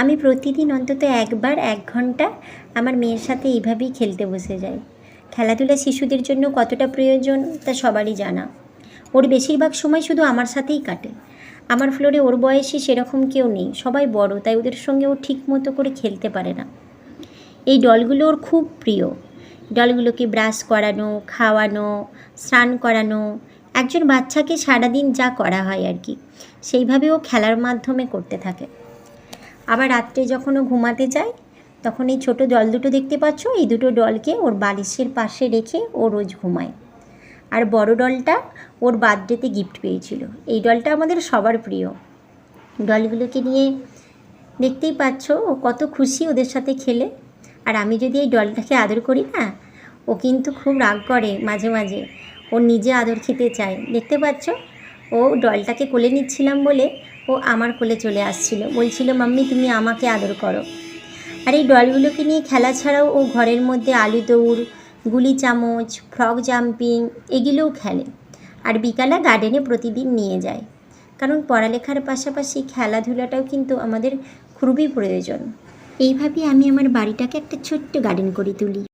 আমি প্রতিদিন অন্তত একবার 1 ঘন্টা আমার মেয়ের সাথে এইভাবেই খেলতে বসে যাই। খেলাধুলা শিশুদের জন্য কতটা প্রয়োজন তা সবারই জানা। ওর বেশিরভাগ সময় শুধু আমার সাথেই কাটে। আমার ফ্লোরে ওর বয়সী সেরকম কেউ নেই, সবাই বড়, তাই ওদের সঙ্গে ও ঠিক মতো করে খেলতে পারে না। এই ডলগুলো ওর খুব প্রিয়। ডলগুলোকে ব্রাশ করানো, খাওয়ানো, স্নান করানো, একজন বাচ্চাকে সারাদিন যা করা হয় আর কি, সেইভাবে ও খেলার মাধ্যমে করতে থাকে। আবার রাত্রে যখন ও ঘুমাতে যায় তখন এই ছোটো ডল দুটো দেখতে পাচ্ছ, এই দুটো ডলকে ওর বালিশের পাশে রেখে ও রোজ ঘুমায়। আর বড় ডলটা ওর বার্থডেতে গিফট পেয়েছিল। এই ডলটা আমাদের সবার প্রিয়। ডলগুলোকে নিয়ে দেখতেই পাচ্ছ ও কত খুশি ওদের সাথে খেলে। আর আমি যদি এই ডলটাকে আদর করি না, ও কিন্তু খুব রাগ করে মাঝে মাঝে, ও নিজে আদর খেতে চায়। দেখতে পাচ্ছ, ও ডলটাকে কোলে নিচ্ছিলাম বলে ও আমার কোলে চলে আসছিল, বলছিল মাম্মি তুমি আমাকে আদর করো। আর এই ডলগুলোকে নিয়ে খেলা ছাড়াও ও ঘরের মধ্যে আলু দৌড়, গুলি চামচ, ফ্রগ জাম্পিং এগুলোও খেলে। আর বিকালে গার্ডেনে প্রতিদিন নিয়ে যায়, কারণ পড়ালেখার পাশাপাশি খেলাধুলাটাও কিন্তু আমাদের খুবই প্রয়োজন। এইভাবেই আমি আমার বাড়িটাকে একটা ছোট্ট গার্ডেন করে তুলি।